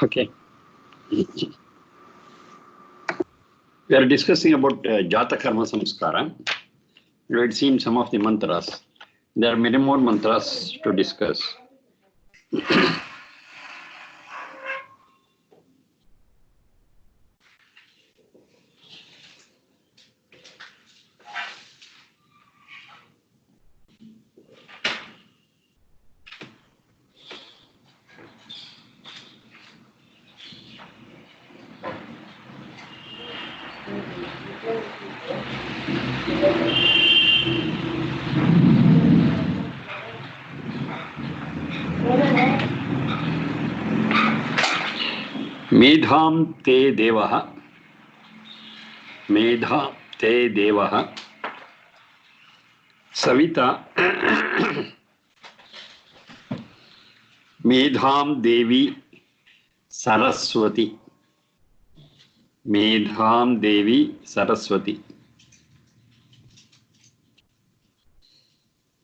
Okay. We are discussing about Jata Karma Samskara. You had seen some of the mantras. There are many more mantras to discuss. Medham te devaha. Medha te devaha. Savita. Medham Devi Saraswati. Medham Devi Saraswati.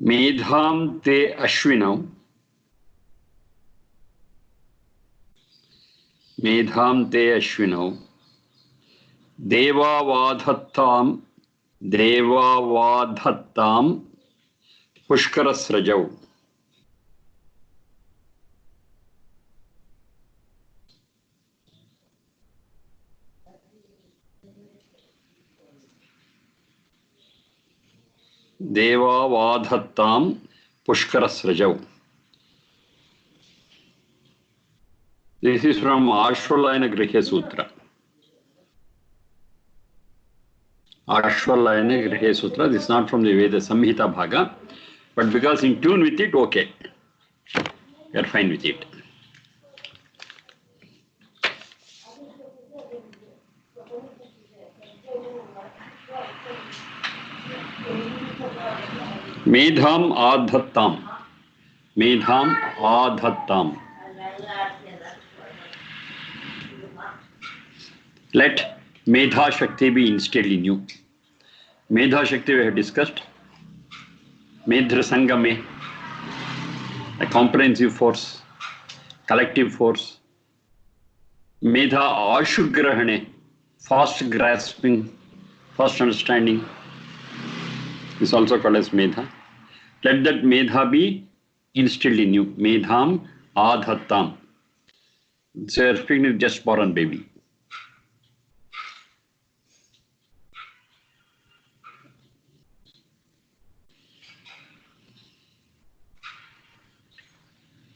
Medham te Ashwinam. Medham te Ashwinam. Devavadhattam. Devavadhattam. Pushkarasrajau. Devavadhattam Pushkarasrajau. This is from Ashwalayana Griha Sutra. Ashwalayana Griha Sutra. This is not from the Vedas Samhita Bhaga. But because in tune with it, okay. We are fine with it. Medham adhattam. Medham adhattam. Let Medha Shakti be instilled in you. Medha Shakti we have discussed. Medha Sangame. A comprehensive force. Collective force. Medha Ashugrahane. Fast grasping. Fast understanding. Is also called as Medha. Let that Medha be instilled in you. Medham adhattam. So you're speaking of just born baby.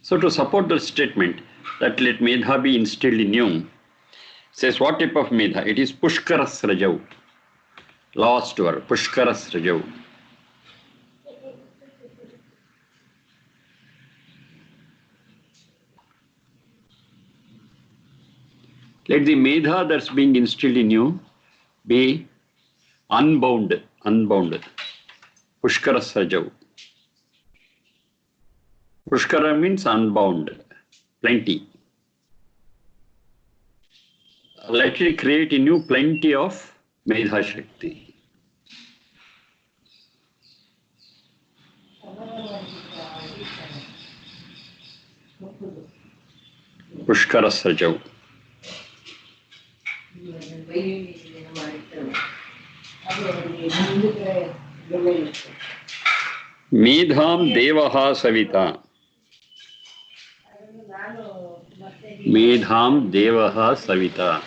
So to support the statement that let Medha be instilled in you, says what type of Medha? It is Pushkarasrajau. Last word, Pushkarasrajau. Let the Medha that's being instilled in you be unbound. Pushkarasrajau. Pushkara means unbound, plenty. Let it create in you plenty of Medha Shakti. Pushkarasrajau. Medham Devaha Savita. Medham Devaha Savita.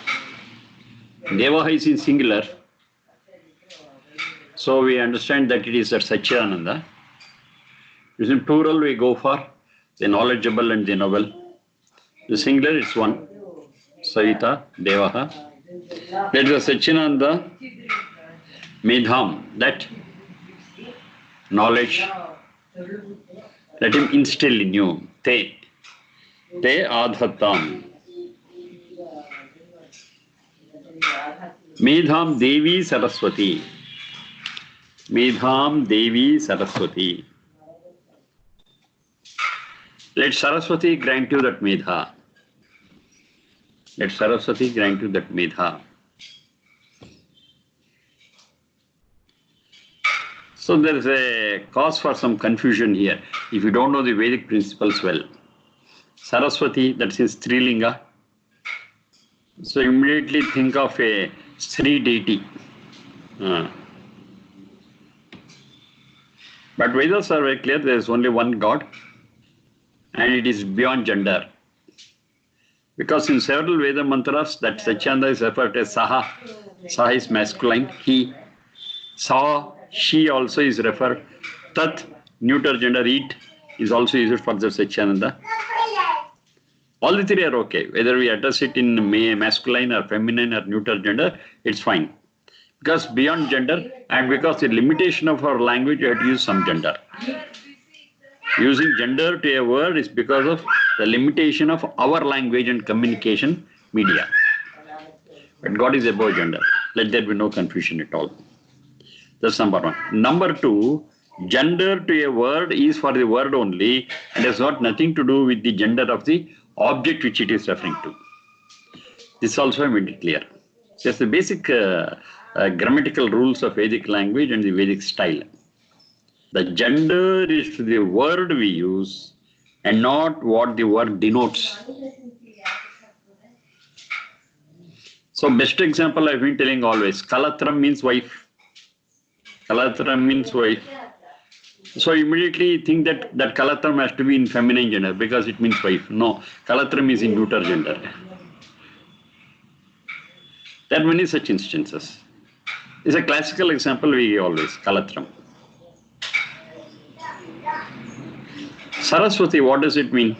Devaha is in singular. So we understand that it is at Satchidananda. In plural we go for the knowledgeable and the noble. The singular is one. Savita, Devaha. Let the Satchidananda, Medham, that knowledge, let him instill in you. Te adhattam. Medham Devi Saraswati. Medham Devi Saraswati. Let Saraswati grant you that Medha. Let Saraswati grant you that Medha. So there is a cause for some confusion here. If you don't know the Vedic principles well. Saraswati, that's in Strilinga. So immediately think of a Sri deity. But Vedas are very clear, there is only one God and it is beyond gender. Because in several Veda mantras that Satchanda is referred as Saha. Saha is masculine, he. Sa, she also is referred. Tat, neuter gender, it is also used for the Satchidananda. All the three are okay. Whether we address it in masculine or feminine or neuter gender, it's fine. Because beyond gender and because the limitation of our language, we have to use some gender. Using gender to a word is because of the limitation of our language and communication media. But God is above gender. Let there be no confusion at all. That's number one. Number two, gender to a word is for the word only and has got nothing to do with the gender of the object which it is referring to. This also I made it clear. Just the basic grammatical rules of Vedic language and the Vedic style. The gender is to the word we use and not what the word denotes. So best example I've been telling always, Kalatram means wife. Kalatram means wife. So immediately think that Kalatram has to be in feminine gender because it means wife. No, Kalatram is in neuter gender. There are many such instances. It's a classical example we always, Kalatram. Saraswati, what does it mean?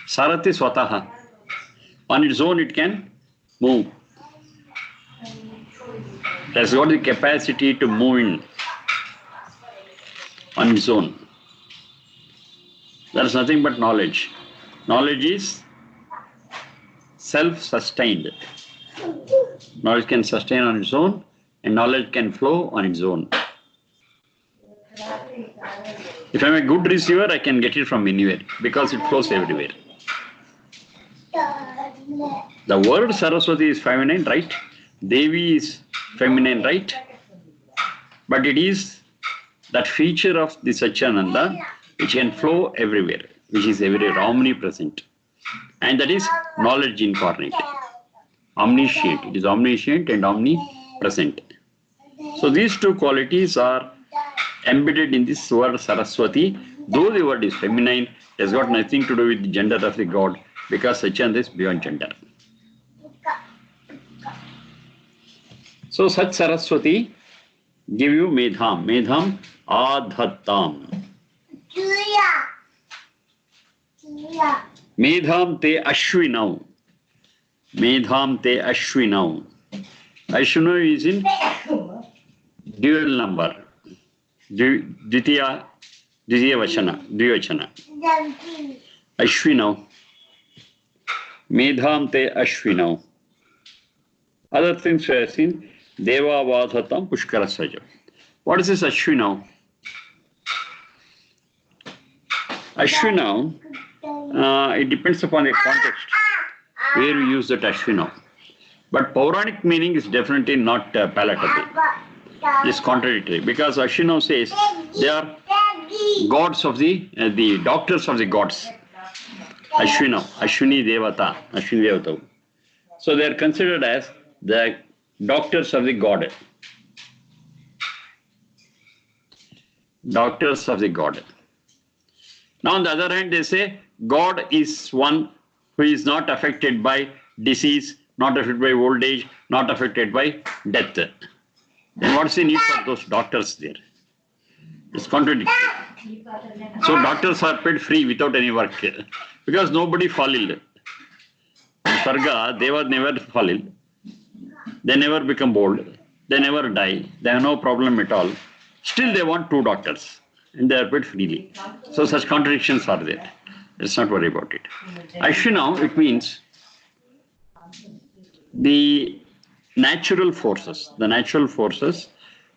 Sarati Swataha. On its own it can move. It has got the capacity to move in on its own. There is nothing but knowledge. Knowledge is self-sustained. Knowledge can sustain on its own and knowledge can flow on its own. If I'm a good receiver, I can get it from anywhere because it flows everywhere. The word Saraswati is feminine, right? Devi is feminine, right? But it is that feature of the Satchidananda which can flow everywhere, which is everywhere omnipresent. And that is knowledge incarnate. Omniscient. It is omniscient and omnipresent. So these two qualities are embedded in this word Saraswati. Though the word is feminine, it has got nothing to do with the gender of the God because Satchidananda is beyond gender. So such Saraswati give you Medham. Medham Adhattam. Medham te Ashwinav. Medham te Ashwinav. Ashwinav is in dual number. Dvitiya Vachana. Ashwinav. Medham te Ashwinav. Other things we have seen. Deva Vadhatam Pushkarasajam. What is this Ashwinav? Ashwinav, it depends upon the context where we use that Ashwinav. But Puranic meaning is definitely not palatable. It's contradictory because Ashwinav says they are gods of the doctors of the gods. Ashwinav, Ashwini Devata. So they are considered as the doctors of the god. Doctors of the god. Now on the other hand, they say God is one who is not affected by disease, not affected by old age, not affected by death. Then what's the need for those doctors there? It's contradictory. So doctors are paid free without any work because nobody fall ill. In Sarga, they were never fall ill. They never become old. They never die. They have no problem at all. Still they want two doctors and they are paid freely. So such contradictions are there. Let's not worry about it. Ashwinav, it means the natural forces. The natural forces,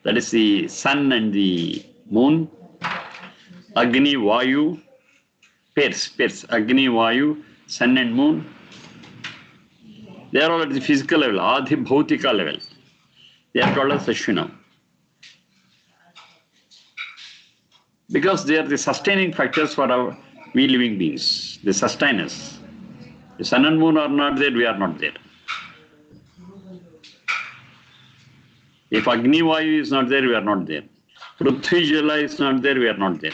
that is the sun and the moon, Agni, Vayu, pairs, Agni, Vayu, sun and moon. They are all at the physical level, Adhi Bhautika level. They are called as Ashwinav. Because they are the sustaining factors for we living beings. They sustain us. The sun and moon are not there, we are not there. If Agni Vayu is not there, we are not there. Prithvi Jala is not there, we are not there.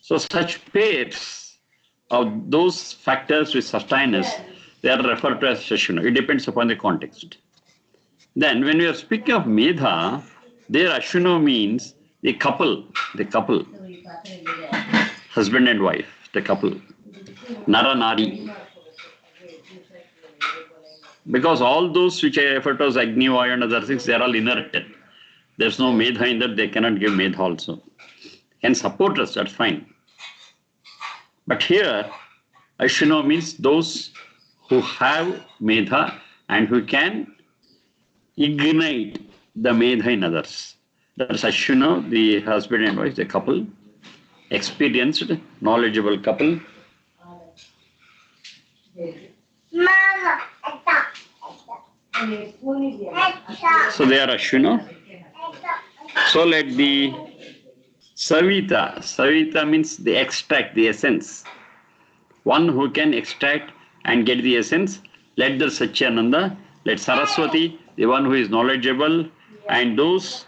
So such pairs of those factors which sustain us, they are referred to as Ashwino. It depends upon the context. Then when we are speaking of Medha, there Ashwino means the couple, husband and wife, the couple, Nara Nari. Because all those which I refer to as Agni, Vayu and other things, they are all inert. There's no Medha in that, they cannot give Medha also. Can support us, that's fine. But here, Ashwino means those who have Medha and who can ignite the Medha in others. That's Ashwino, the husband and wife, the couple, experienced, knowledgeable couple. So they are Ashwino. So let the Savita means the extract, the essence. One who can extract and get the essence. Let the Satyananda, let Saraswati, the one who is knowledgeable, and those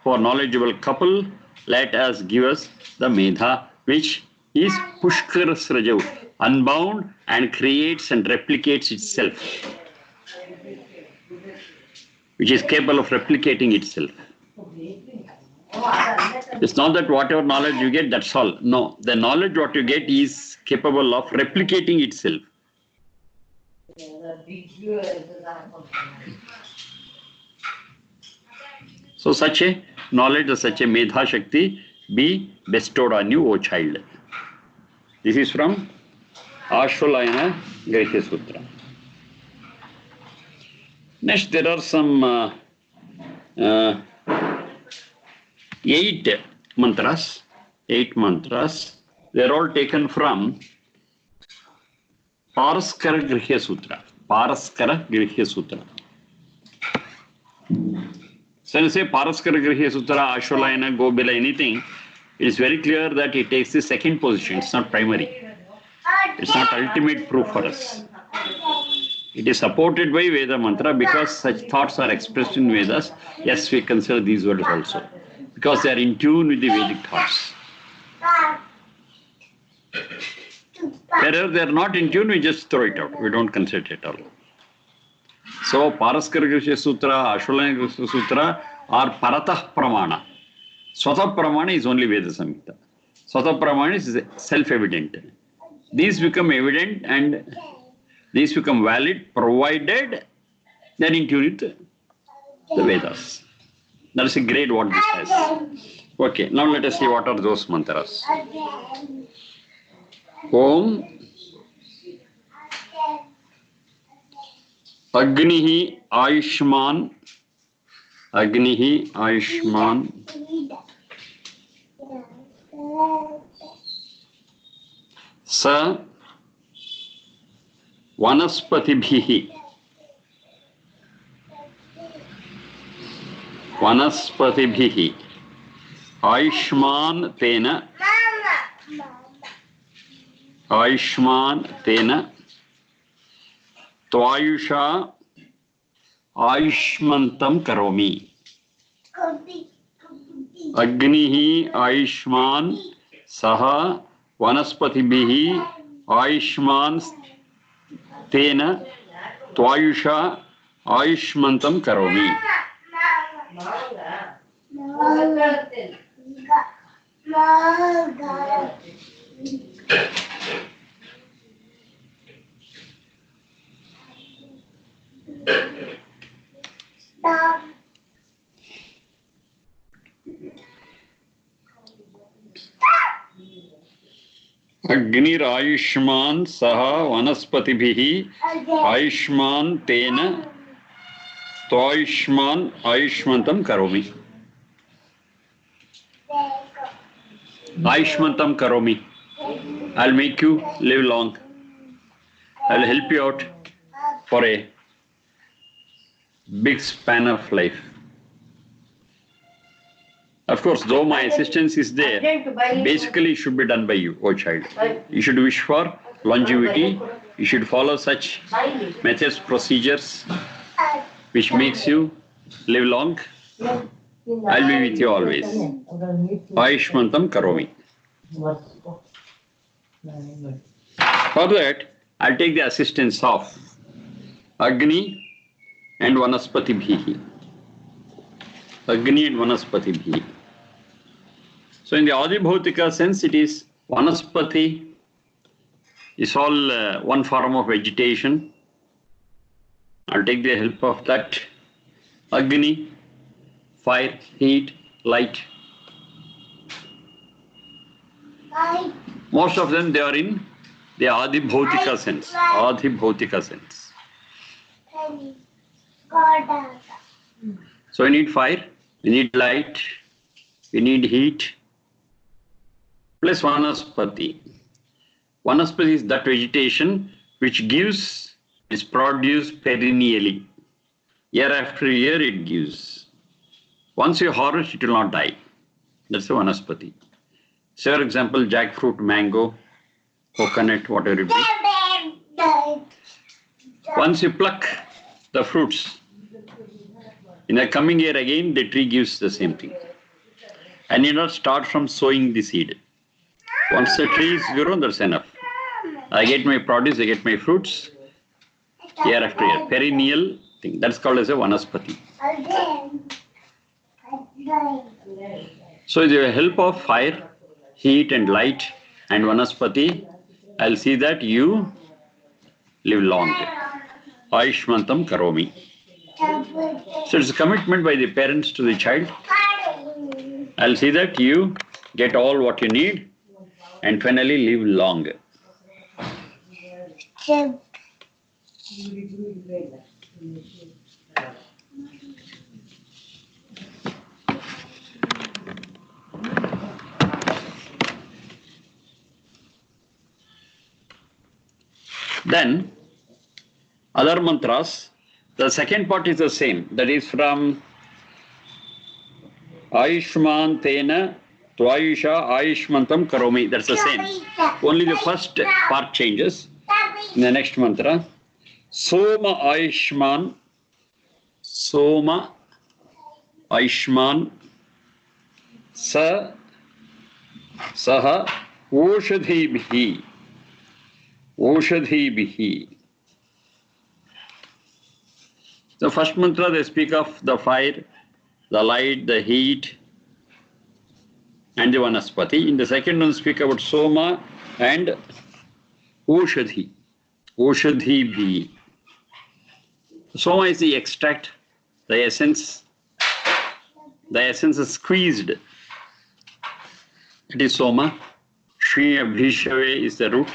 who are knowledgeable couple, let us give us the Medha, which is Pushkara Srajav, unbound and creates and replicates itself, which is capable of replicating itself. It's not that whatever knowledge you get, that's all. No, the knowledge what you get is capable of replicating itself. So such a knowledge or such a Medha Shakti be bestowed on you, O child. This is from Ashvalayana Grihya Sutra. Next, there are some 8 mantras. They are all taken from Paraskara Grihya Sutra. So when you say Paraskara Grihya Sutra, Ashvalayana, Gobila, anything, it is very clear that it takes the second position. It's not primary. It's not ultimate proof for us. It is supported by Veda mantra because such thoughts are expressed in Vedas. Yes, we consider these words also because they are in tune with the Vedic thoughts. Wherever they are not in tune, we just throw it out. We don't consider it at all. So, Paraskara Grihya Sutra, Ashvalayana Grihya Sutra are Paratah Pramana. Swatha Pramana is only Veda Samhita. Swatha Pramana is self-evident. These become evident and these become valid provided they are in tune with the Vedas. That is a grade what this has. Okay, now let us see what are those mantras. Om Agnihi Ayushman Sa Vanaspatibhihi Ayushman Tena Tvayusha Ayushmantam Karomi. Agnihi Ayushman Saha Vanaspatibhihi Ayushman Tena Tvayusha Ayushmantam Karomi. Agnir Ayushman Saha Vanaspatibhihi Ayushman Tena Tvayushman Ayushmantam Karomi. Ayushmantam Karomi. I'll make you live long. I'll help you out for a big span of life. Of course, though my assistance is there, basically it should be done by you, O child. You should wish for longevity. You should follow such methods, procedures, which makes you live long. I'll be with you always. Ayushmantam karomi. For that, I'll take the assistance of Agni and Vanaspati Bhihi. Agni and Vanaspati Bhihi. So in the Adibhautika sense, it is Vanaspati is all one form of vegetation. I'll take the help of that. Agni, fire, heat, light. Most of them, they are in the Adibhautika sense. Adibhautika sense. So we need fire, we need light, we need heat, plus Vanaspati. Vanaspati is that vegetation which is produced perennially. Year after year it gives. Once you harvest, it will not die. That's the Vanaspati. Say for example, jackfruit, mango, coconut, whatever it be. Once you pluck the fruits, in the coming year again, the tree gives the same thing. And you not start from sowing the seed. Once the tree is grown, that's enough. I get my produce, I get my fruits, year after year. Perennial thing. That's called as a Vanaspati. So with the help of fire, heat and light and Vanaspati, I'll see that you live long. Ayushmantam karomi. So it's a commitment by the parents to the child. I'll see that you get all what you need and finally live long. Then, other mantras, the second part is the same. That is from Ayushman Tena Tvayusha Ayushmantam Karomi. That's the same. Only the first part changes. In the next mantra, Soma Ayushman, Soma Ayushman, Saha Oshadhi Bihi. The first mantra, they speak of the fire, the light, the heat, and the Vanaspati. In the second one, speak about Soma and Oshadhi. Oshadhi Bihi. Soma is the extract, the essence. The essence is squeezed. It is Soma. Shri Abhishave is the root.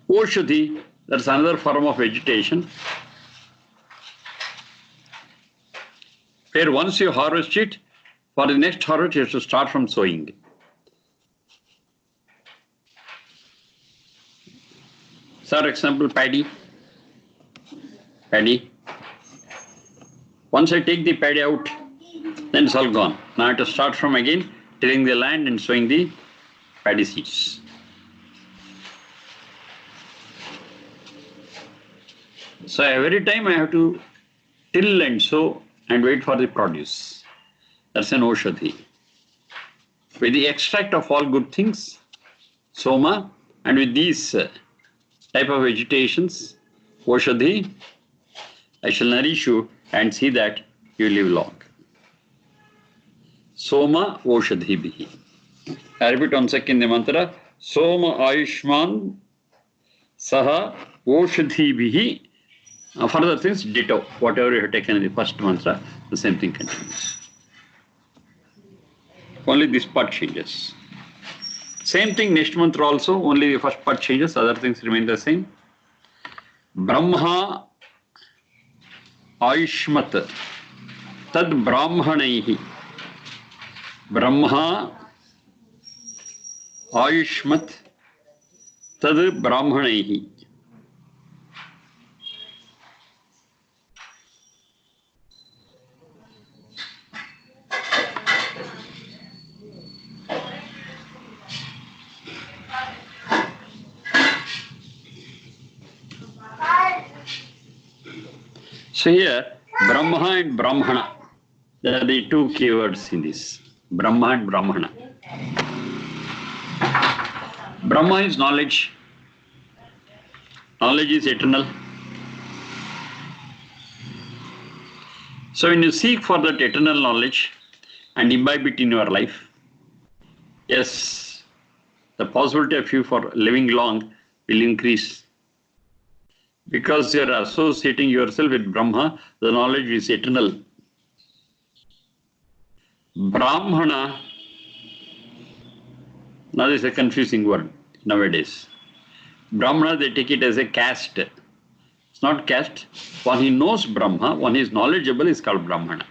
Oshadhi, that's another form of vegetation, where once you harvest it, for the next harvest you have to start from sowing. For example, paddy. Once I take the paddy out, then it's all gone. Now I have to start from again, tilling the land and sowing the paddy seeds. So every time I have to till and sow and wait for the produce. That's an Oshadhi. With the extract of all good things, Soma, and with these type of vegetations, Oshadhi, I shall nourish you and see that you live long. Soma Oshadhi Bihi. I repeat once again the mantra, Soma Ayushman Saha Oshadhi Bihi. Further things, ditto. Whatever you have taken in the first mantra, the same thing continues. Only this part changes. Same thing next mantra also, only the first part changes, other things remain the same. Brahma Ayushmat Tad Brahmanaihi. Brahma Ayushmat Tad Brahmanaihi. So here, Brahma and Brahmana, there are the two keywords in this. Brahma and Brahmana. Brahma is knowledge. Knowledge is eternal. So when you seek for that eternal knowledge and imbibe it in your life, yes, the possibility of you for living long will increase. Because you are associating yourself with Brahma, the knowledge is eternal. Brahmana, now this is a confusing word nowadays. Brahmana, they take it as a caste. It's not caste. One who knows Brahma, one who is knowledgeable is called Brahmana.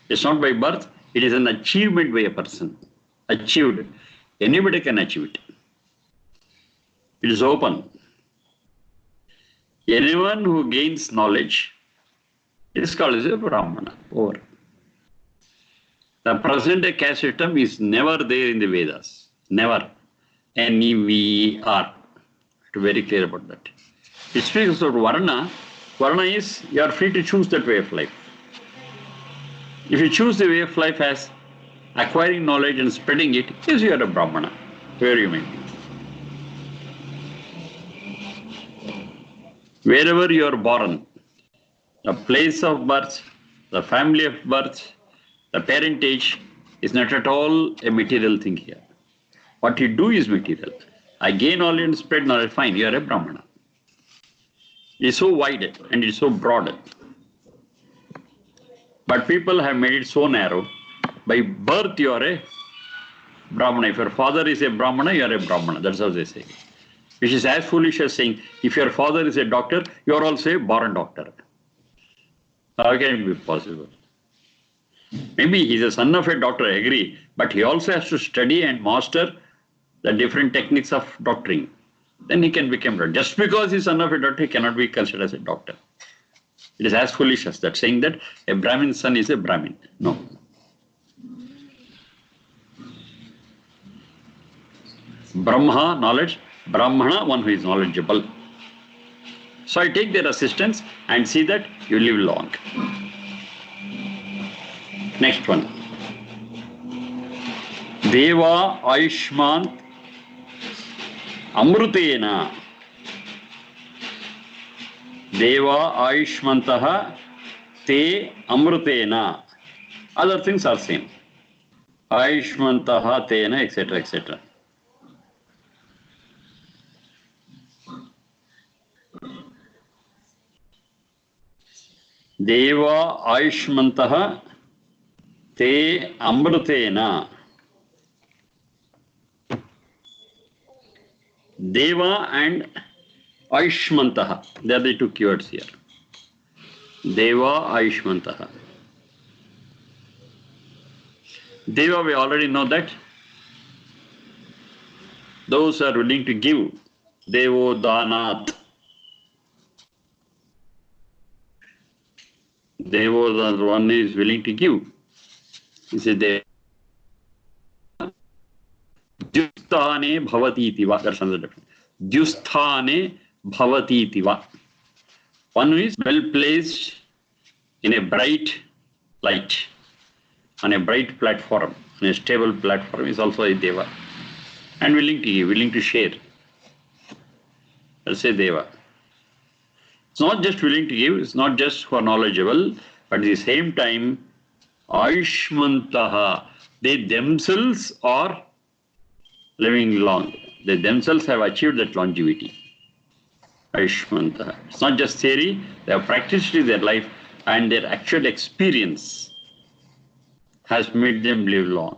It's not by birth, it is an achievement by a person. Achieved. Anybody can achieve it. It is open. Anyone who gains knowledge is called as a Brahmana. Over. The present day caste system is never there in the Vedas. Never. N-E-V-E-R. To be very clear about that. It speaks about Varna. Varna is you are free to choose that way of life. If you choose the way of life as acquiring knowledge and spreading it, yes, you are a Brahmana, where you may be. Wherever you are born, the place of birth, the family of birth, the parentage is not at all a material thing here. What you do is material. I gain knowledge and spread knowledge, fine, you are a Brahmana. It is so wide and it is so broad. But people have made it so narrow. By birth you are a Brahmana. If your father is a Brahmana, you are a Brahmana. That's how they say. Which is as foolish as saying, if your father is a doctor, you are also a born doctor. How can it be possible? Maybe he is a son of a doctor, I agree, but he also has to study and master the different techniques of doctoring. Then he can become a doctor. Just because he is son of a doctor, he cannot be considered as a doctor. It is as foolish as that, saying that a Brahmin's son is a Brahmin. No. Brahma, knowledge. Brahmana, one who is knowledgeable. So I take their assistance and see that you live long. Next one. Deva Ayushmant Amrutena. Deva Ayushmantaha Te Amrutena. Other things are same. Ayushmantaha Tena, etc., etc. Deva Ayushmantaha Te Amrutena. Deva and Ayushmantaha. They are the two keywords here. Deva Ayushmantaha. Deva, we already know that. Those are willing to give. Devo Danat. Devo, the one is willing to give. He said, Dyusthane bhavati tiva. That's another difference. Dyusthane bhavati tiva. One who is well placed in a bright light, on a bright platform, on a stable platform, is also a Deva. And willing to give, willing to share. That's a Deva. It's not just willing to give, it's not just for knowledgeable, but at the same time, Ayushmantaha, they themselves are living long. They themselves have achieved that longevity. Ayushmantaha. It's not just theory, they have practiced it in their life and their actual experience has made them live long.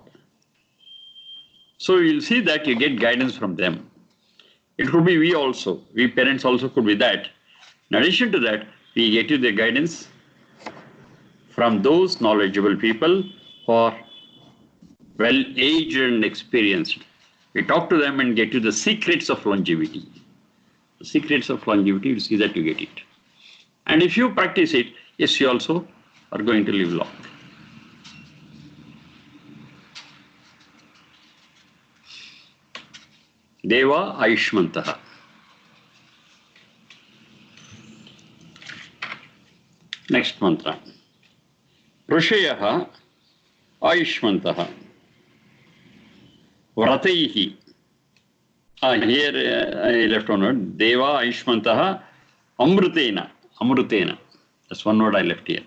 So you'll see that you get guidance from them. It could be we also, we parents also could be that. In addition to that, we get you the guidance from those knowledgeable people who are well aged and experienced. We talk to them and get you the secrets of longevity. The secrets of longevity, you'll see that you get it. And if you practice it, yes, you also are going to live long. Deva Ayushmantaha. Next mantra. Rushayaha Ayushmantaha Vrataihi. Here I left one word. Deva Ayushmantaha Amrutena. Amrutena. That's one word I left here.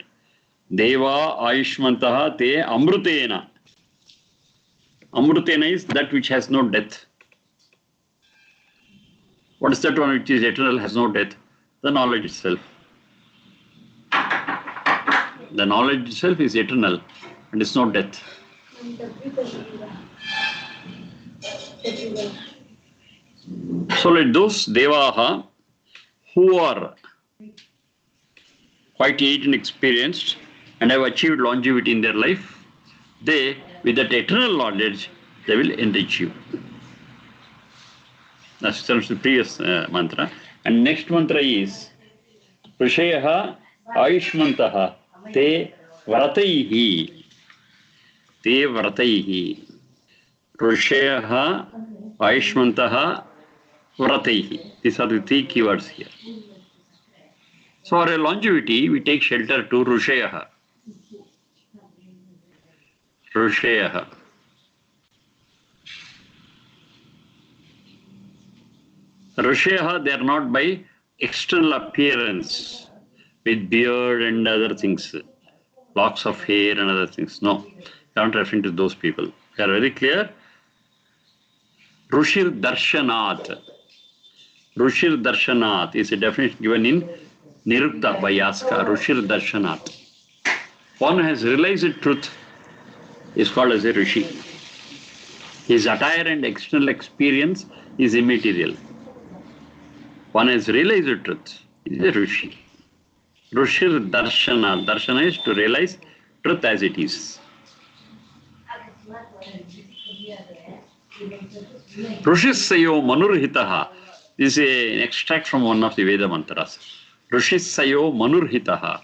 Deva Ayushmantaha Te Amrutena. Amrutena is that which has no death. What is that one which is eternal, has no death? The knowledge itself. The knowledge itself is eternal and it's no death. So let those Devaha who are quite aged and experienced and have achieved longevity in their life, they, with that eternal knowledge, they will enrich you. That's the previous mantra. And next mantra is Rushayaha Ayushmantaha Te Vrataihi. Te Vrataihi. Rushayaha Ayushmantaha Vrataihi. These are the three keywords here. So for a longevity, we take shelter to Rushayaha. Rushayaha. Rushayaha, they are not by external appearance with beard and other things, locks of hair and other things. No, they are not referring to those people. They are very clear. Rushir Darshanat. Rushir Darshanat is a definition given in Nirukta by Yaska. Rushir Darshanat. One who has realized the truth is called as a Rishi. His attire and external experience is immaterial. One has realized the truth is a Rishi. Rushir Darshana. Darshana is to realize truth as it is. Rushisayo Manurhitaha. This is an extract from one of the Veda mantras. Rushisayo Manurhitaha.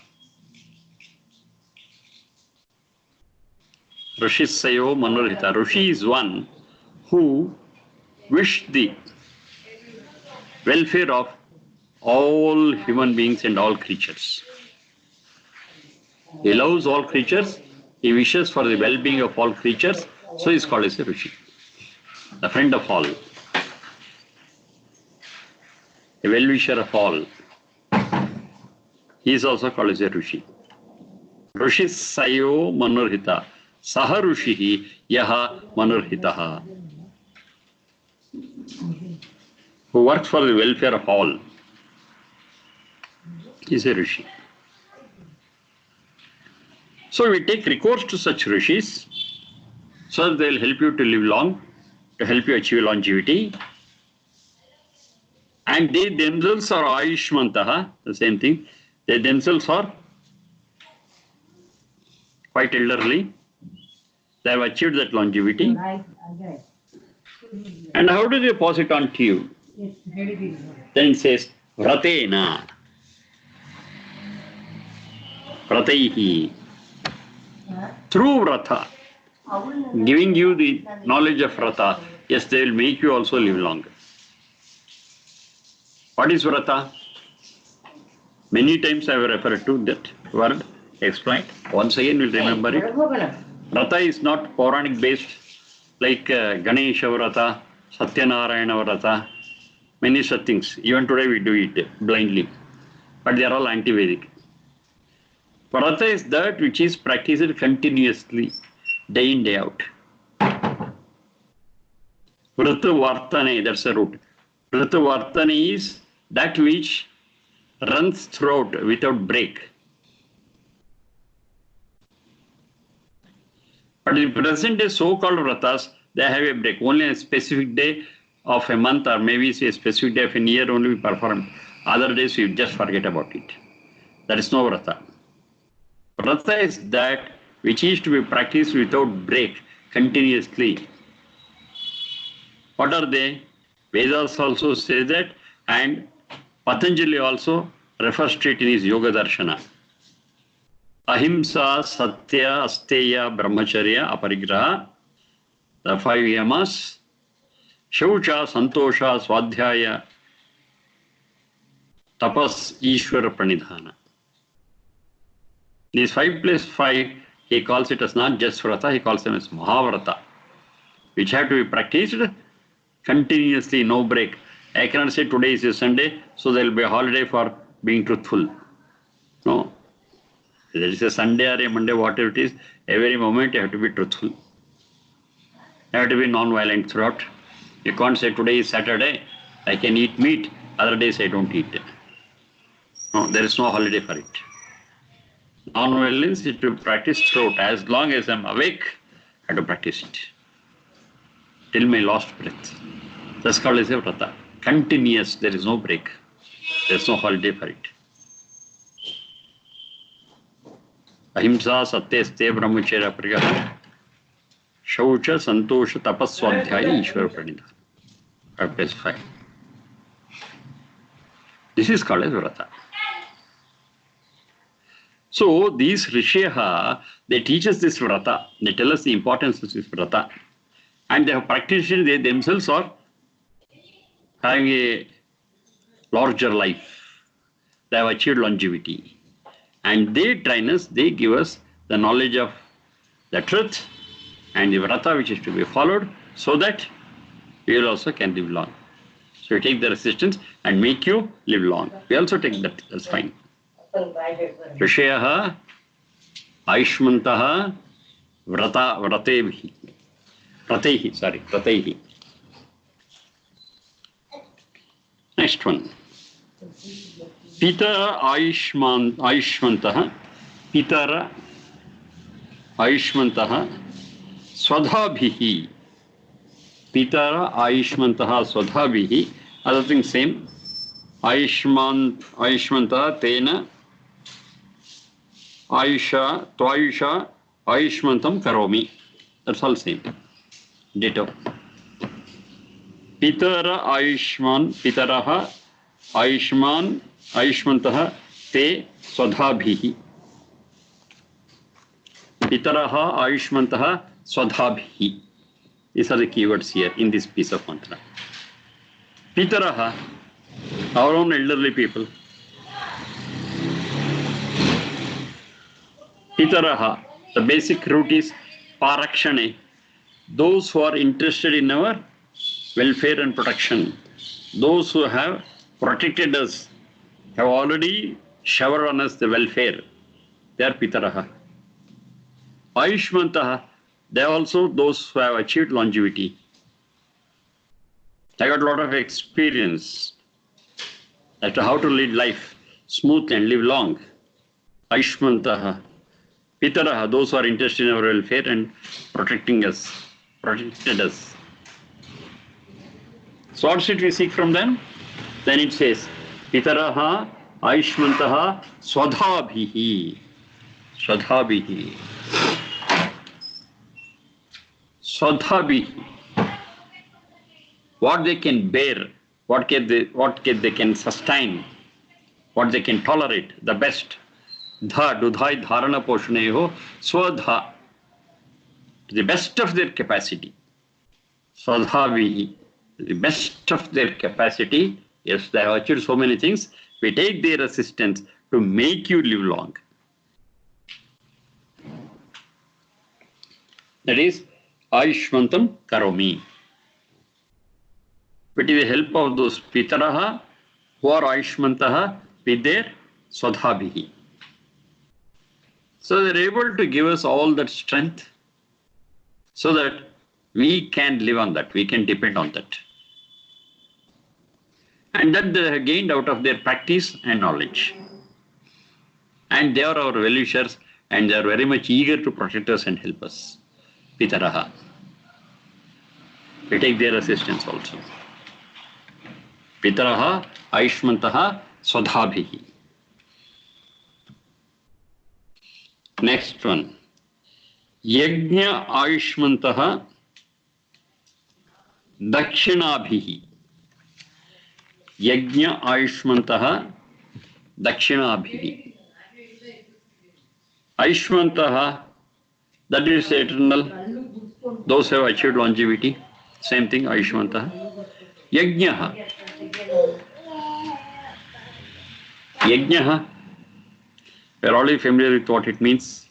Rushisayo Manurhita. Rushi is one who wished the welfare of all human beings and all creatures. He loves all creatures. He wishes for the well-being of all creatures. So he is called as a Rishi. The friend of all. A well-wisher of all. He is also called as a Rishi. Rishi Sayo Manurhita. Saha Rishihi Yaha Manurhitaha. Who works for the welfare of all. He is a Rishi. So we take recourse to such Rishis so that they will help you to live long, to help you achieve longevity. And they themselves are Ayushmantaha, the same thing. They themselves are quite elderly. They have achieved that longevity. And how do they pass it on to you? Then it says, Vratena. Vrataihi. Through Vrata. Giving you the knowledge of Vrata, yes, they will make you also live longer. What is Vrata? Many times I have referred to that word, explained. Once again we'll remember it. Vrata is not Puranic based like Ganesha Vrata, Satyanarayana Vrata, many such things. Even today we do it blindly. But they are all anti-Vedic. Vrata is that which is practiced continuously, day in, day out. Vrata Vartane, that's the root. Vrata Vartane is that which runs throughout without break. But in present day so-called vratas, they have a break. Only a specific day of a month or maybe say a specific day of a year only we perform. Other days we just forget about it. That is no vrata. Vrata is that which is to be practiced without break, continuously. What are they? Vedas also say that, and Patanjali also refers to it in his Yoga Darshana. Ahimsa, Satya, Asteya, Brahmacharya, Aparigraha, the 5 yamas, Shaucha, Santosha, Swadhyaya, Tapas, Ishvara, Pranidhana. These 5 plus 5, he calls it as not just vrata, he calls them as Mahavrata, which have to be practiced continuously, no break. I cannot say today is a Sunday, so there will be a holiday for being truthful. No. There is a Sunday or a Monday, whatever it is, every moment you have to be truthful. You have to be non-violent throughout. You can't say today is Saturday, I can eat meat, other days I don't eat. No, there is no holiday for it. Non-violence is to practice throughout. As long as I'm awake, I have to practice it. Till my last breath. That's called as a vrata. Continuous, there is no break. There is no holiday for it. Ahimsa, satyeste, brahmacharya, pragah, shaucha, santosha, tapaswadhyaya, ishvara pranidhana. Plus 5. This is called as vrata. So these Rishyaha, they teach us this vrata. They tell us the importance of this vrata. And they have practiced it, they themselves are having a larger life. They have achieved longevity. And they train us, they give us the knowledge of the truth and the vrata which is to be followed, so that we will also can live long. So we take the resistance and make you live long. We also take that, that's fine. Rishyaha, Aishmantaha, Vratehi. Vratehi. Next one. Pitara Aishmantaha, Pitara Aishmantaha, Swadhabhihi. Pitara Aishmantaha, Swadhabhihi. Other thing same. Aishmantaha, Tena, Aisha, Twaisha, Aishmantam Karomi. That's all same. Ditto. Pitara Pitaraha Aishmantaha Te Swadhabhihi. Pitaraha Aishmantaha Swadhabhihi. These are the keywords here in this piece of mantra. Pitaraha, our own elderly people. Pitaraha, the basic root is parakshane. Those who are interested in our welfare and protection, those who have protected us, have already showered on us the welfare, they are Pitaraha. Aishmantaha, they are also those who have achieved longevity. They got a lot of experience as to how to lead life smoothly and live long. Aishmantaha. Pitaraha, those who are interested in our welfare and protected us. So what should we seek from them? Then it says, Pitaraha Aishmantaha Swadhabhihi. Swadhabhihi. Swadhabhihi. What they can bear, what they can sustain, what they can tolerate, the best. Dha, dudhai, dharana, poshneho, swadha. To the best of their capacity. Swadhavihi. To the best of their capacity. Yes, they have achieved so many things. We take their assistance to make you live long. That is, Aishmantam Karomi. With the help of those Pitaraha, who are Aishmantaha, with their Swadhabhihi. So they are able to give us all that strength so that we can live on that, we can depend on that. And that they have gained out of their practice and knowledge. And they are our well-wishers and they are very much eager to protect us and help us. Pitaraha. We take their assistance also. Pitaraha Aishmantaha Swadhabhihi. Next one. Yajna Aishmantaha Dakshinabhihi. Yajna Aishmantaha Dakshinabhihi. Aishmantaha, that is eternal. Those who have achieved longevity. Same thing, Aishmantaha. Yajnaha. Yajnaha. We are already familiar with what it means.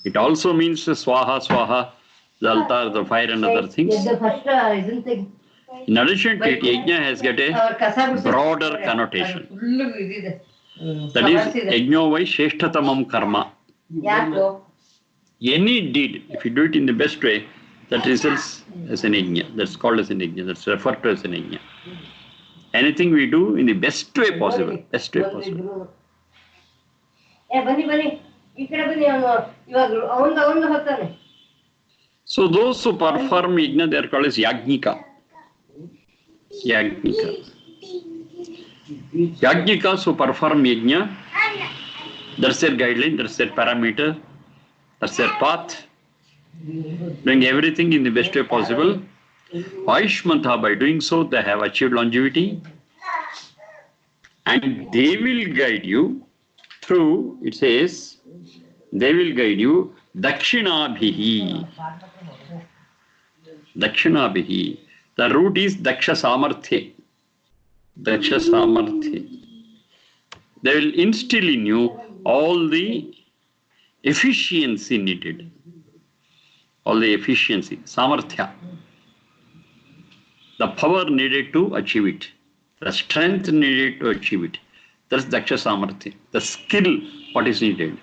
It also means swaha, swaha, the altar, the fire and other things. In addition to it, yajna has got a broader connotation. That is, yajno vai sheshtatamam karma. Any deed, if you do it in the best way, that results as an yajna. That's called as an yajna. That's referred to as an yajna. Anything we do in the best way possible. Best way possible. So those who perform yajna, they are called as yajnika. Yajnika. Yajnikas who perform yajna, that's their guideline, that's their parameter, that's their path. Doing everything in the best way possible. Ayushmanta, by doing so, they have achieved longevity. And they will guide you through, it says, they will guide you dakshinabhihi. Dakshinabhihi. The root is daksha samarthya. Daksha samarthya. They will instill in you all the efficiency needed. All the efficiency, samarthya. The power needed to achieve it. The strength needed to achieve it. That's daksha samarthya. The skill, what is needed.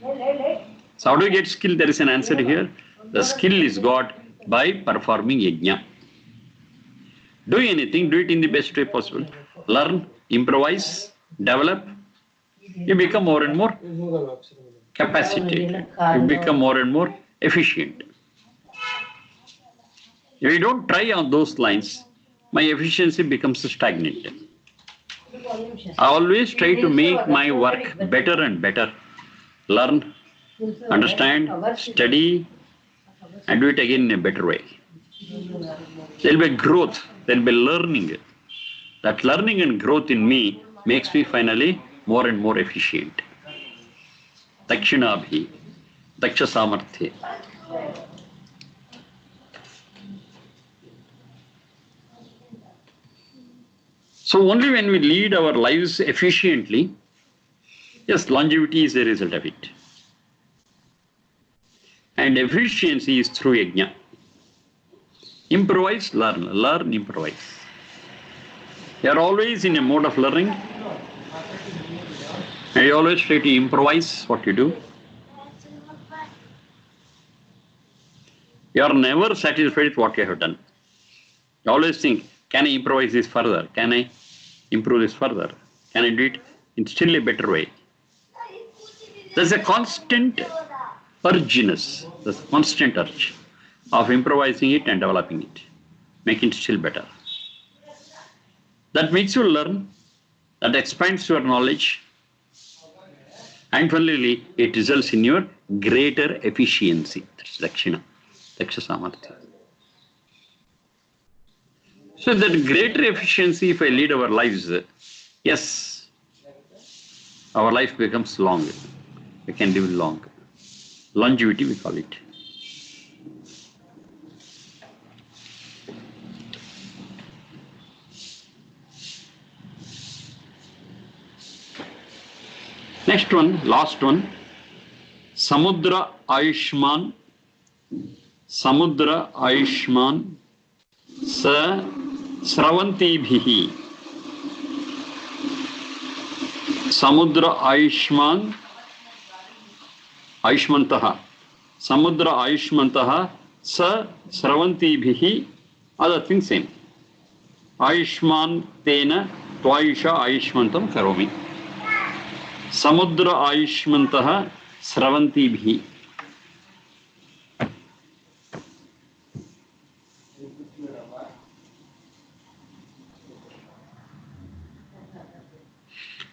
So how do you get skill? There is an answer here. The skill is got by performing yajna. Do anything, do it in the best way possible. Learn, improvise, develop. You become more and more capacitated. You become more and more efficient. If you don't try on those lines, my efficiency becomes stagnant. I always try to make my work better and better. Learn, understand, study, and do it again in a better way. There will be growth, there will be learning. That learning and growth in me makes me finally more and more efficient. Dakshinabhi, daksha samarthya. So only when we lead our lives efficiently, yes, longevity is a result of it. And efficiency is through yajna. Improvise, learn, learn, improvise. You are always in a mode of learning. And you always try to improvise what you do. You are never satisfied with what you have done. You always think, can I improvise this further? Can I improve this further? Can I do it in still a better way? There's a constant urginess, there's a constant urge of improvising it and developing it, making it still better. That makes you learn, that expands your knowledge, and finally it results in your greater efficiency. That's dakshina, daksha samarthya. So that greater efficiency, if I lead our lives, yes, our life becomes long. We can live long. Longevity, we call it. Next one, last one. Samudra Ayushman. Samudra Ayushman. Sa Sravantibhihi. Samudra Ayushman. Ayushmantaha. Samudra Ayushmantaha. Sa Sravantibhihi. Other things same. Ayushman Tena Tvayusha Ayushmantam Karomi. Samudra Ayushmantaha Sravantibhihi.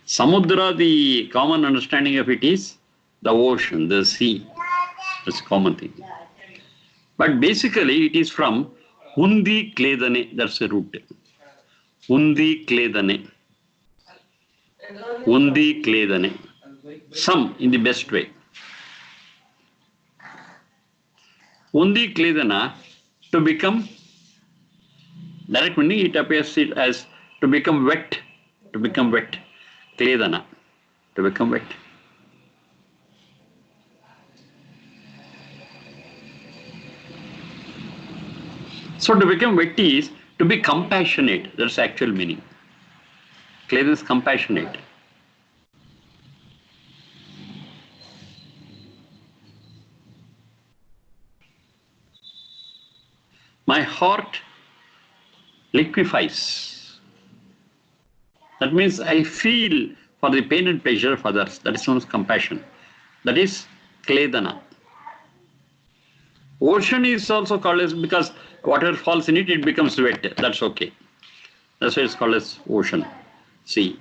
Samudra, the common understanding of it is the ocean, the sea. That's a common thing. But basically it is from Undi Kledane, that's the root. Undi Kledane. Undi Kledane. Some in the best way. Undi Kledana, to become, direct meaning it appears it as to become wet, to become wet. Kledana, to become wet. So to become vetti is to be compassionate. That's the actual meaning. Clay is compassionate. My heart liquefies. That means I feel for the pain and pleasure of others. That is known as compassion. That is kledana. Ocean is also called as, because whatever falls in it, it becomes wet. That's okay. That's why it's called as ocean, sea.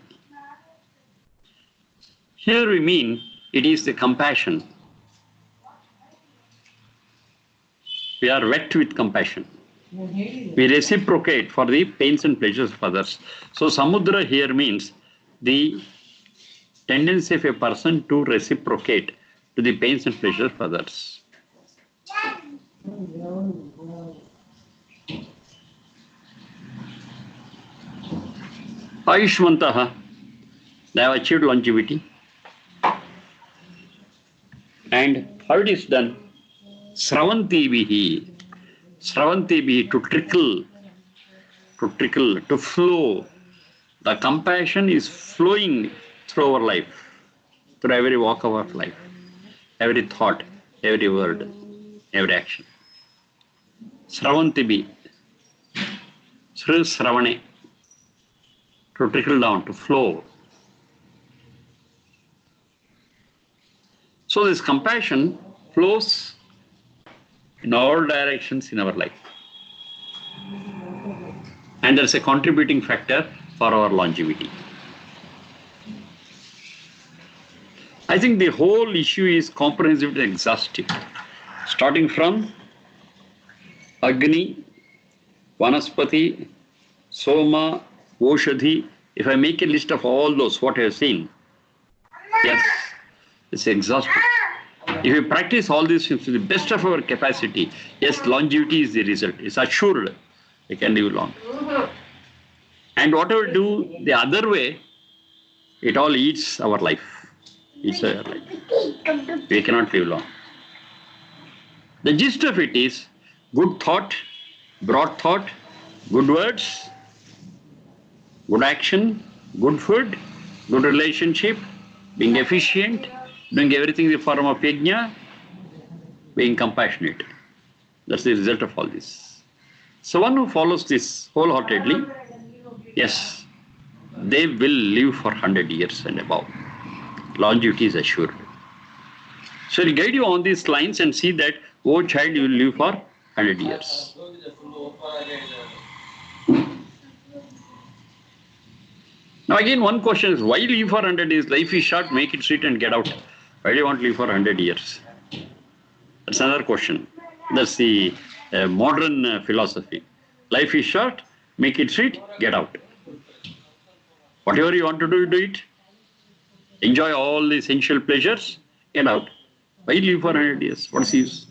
Here we mean it is the compassion. We are wet with compassion. We reciprocate for the pains and pleasures of others. So samudra here means the tendency of a person to reciprocate to the pains and pleasures of others. Ayushmantaha, they have achieved longevity. And how it is done? Sravantibihi. Sravantibihi, to trickle, to flow. The compassion is flowing through our life, through every walk of our life, every thought, every word, every action. Sravantibi, Sri Sravane, to trickle down, to flow. So this compassion flows in all directions in our life. And there's a contributing factor for our longevity. I think the whole issue is comprehensive and exhaustive. Starting from Agni, Vanaspati, Soma, Oshadhi. If I make a list of all those, what I have seen, yes, it's exhaustive. If we practice all these things to the best of our capacity, yes, longevity is the result. It's assured we can live long. And whatever we do the other way, it all eats our life. Eats our life. We cannot live long. The gist of it is good thought, broad thought, good words, good action, good food, good relationship, being efficient, doing everything in the form of yajna, being compassionate. That's the result of all this. So one who follows this wholeheartedly, yes, they will live for 100 years and above. Longevity is assured. So I'll guide you on these lines and see that, oh child, you will live for 100 years. Now again, one question is, why live for 100 years? Life is short, make it sweet and get out. Why do you want to live for 100 years? That's another question. That's the modern philosophy. Life is short, make it sweet, get out. Whatever you want to do, do it. Enjoy all the essential pleasures, get out. Why live for 100 years? What's the use?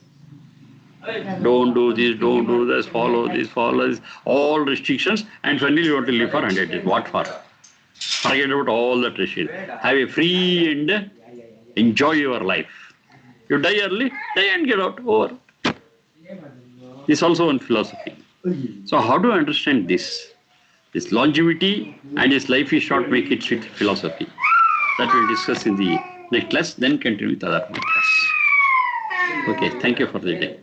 Don't do this, don't do this, follow this, all restrictions, and finally you want to live for 100 years. What for? Forget about all that restrictions. Have a free and enjoy your life. You die early, die and get out, over. This is also one philosophy. So how do I understand this? This longevity and this life is short, make it sweet philosophy. That we'll discuss in the next class, then continue with other class. Okay, thank you for the day.